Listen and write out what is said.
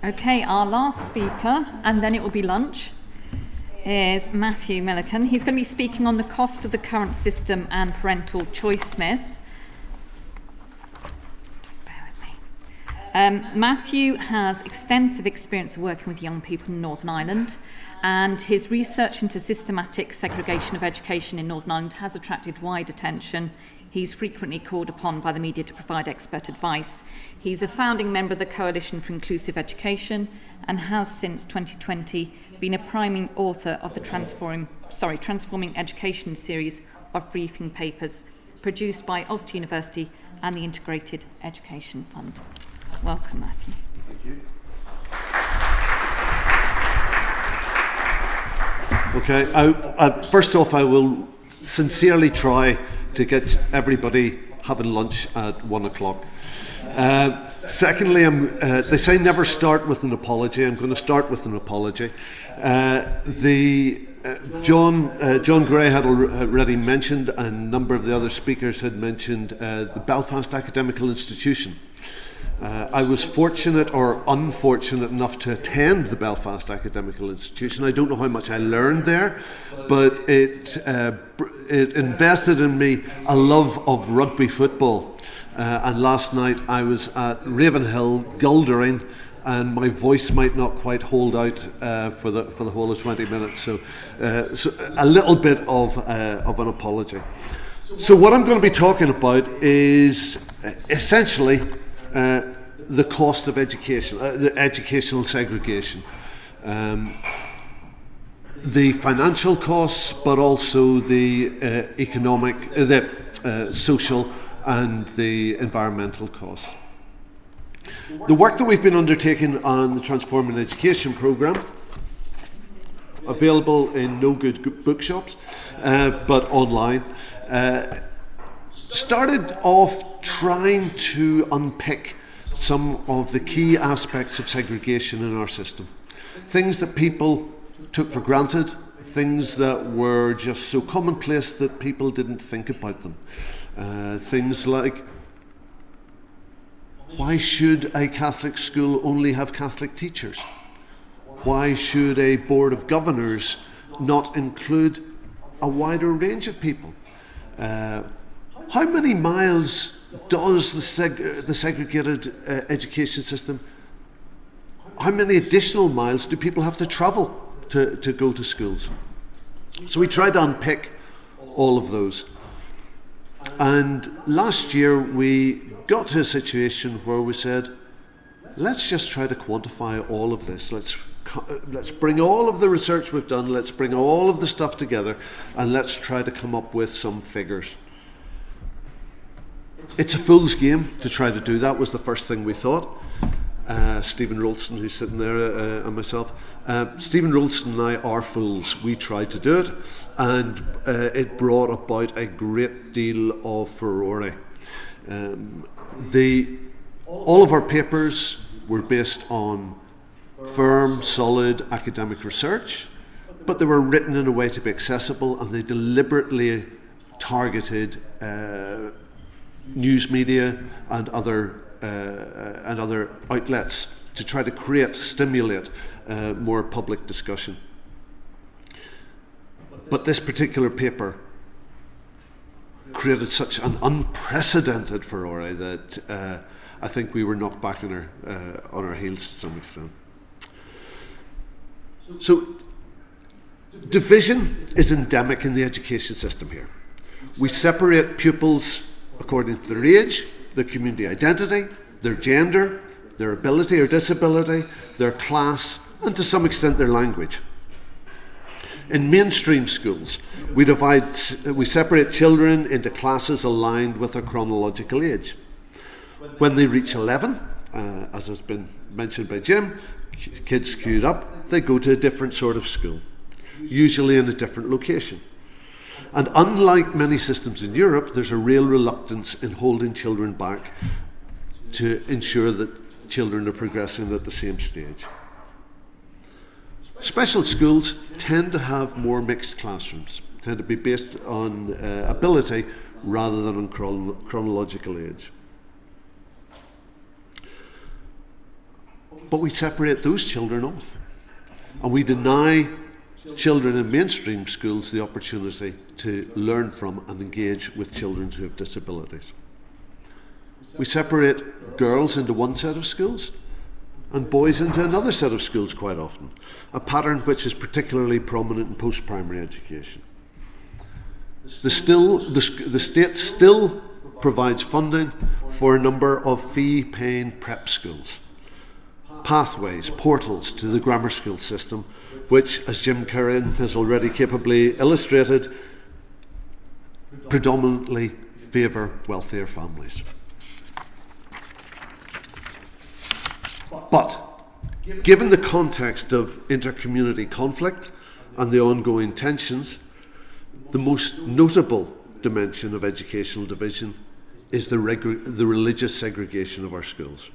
Okay, our last speaker, and then it will be lunch, is Matthew Milliken. He's going to be speaking on the cost of the current system and parental choice myth. Just bear with me. Matthew has extensive experience of working with young people in Northern Ireland, and his research into systematic segregation of education in Northern Ireland has attracted wide attention. He's frequently called upon by the media to provide expert advice. He's a founding member of the Coalition for Inclusive Education and has since 2020 been a priming author of the Transforming Education series of briefing papers produced by Ulster University and the Integrated Education Fund. Welcome, Matthew. Thank you. Okay, first off, I will sincerely try to get everybody having lunch at 1 o'clock. Secondly, they say never start with an apology. I'm going to start with an apology. John Gray had already mentioned, and a number of the other speakers had mentioned, the Belfast Academical Institution. I was fortunate or unfortunate enough to attend the Belfast Academical Institution. I don't know how much I learned there, but it invested in me a love of rugby football. And last night I was at Ravenhill Guldering, and my voice might not quite hold out for the whole of 20 minutes. So a little bit of an apology. So what I'm going to be talking about is essentially the cost of education, the educational segregation, the financial costs, but also the economic, social, and the environmental costs. The work that we've been undertaking on the Transforming Education programme, available in no good bookshops, but online, started off trying to unpick some of the key aspects of segregation in our system. Things that people took for granted, things that were just so commonplace that people didn't think about them. Things like, why should a Catholic school only have Catholic teachers? Why should a board of governors not include a wider range of people? How many miles does the segregated education system, how many additional miles do people have to travel to go to schools? So we tried to unpick all of those. And last year we got to a situation where we said, let's just try to quantify all of this. Let's bring all of the research we've done, let's bring all of the stuff together, and let's try to come up with some figures. It's a fool's game to try to do that, was the first thing we thought. Stephen Rolston, who's sitting there, and myself. Stephen Rolston and I are fools. We tried to do it, and it brought about a great deal of furore. All of our papers were based on firm, solid academic research, but they were written in a way to be accessible, and they deliberately targeted news media and other outlets to try to stimulate more public discussion. But this particular paper created such an unprecedented furore that I think we were knocked back on our heels to some extent. So, division is endemic in the education system here. We separate pupils according to their age, their community identity, their gender, their ability or disability, their class, and to some extent their language. In mainstream schools, we separate children into classes aligned with their chronological age. When they reach 11, as has been mentioned by Jim, kids queued up, they go to a different sort of school, usually in a different location. And unlike many systems in Europe, there's a real reluctance in holding children back to ensure that children are progressing at the same stage. Special schools tend to have more mixed classrooms, tend to be based on ability rather than on chronological age. But we separate those children off. And we deny children in mainstream schools the opportunity to learn from and engage with children who have disabilities. We separate girls into one set of schools and boys into another set of schools quite often, a pattern which is particularly prominent in post-primary education. The state still provides funding for a number of fee-paying prep schools, pathways, portals to the grammar school system, which, as Jim Curran has already capably illustrated, predominantly favour wealthier families. But, given the context of inter-community conflict and the ongoing tensions, the most notable dimension of educational division is the religious segregation of our schools.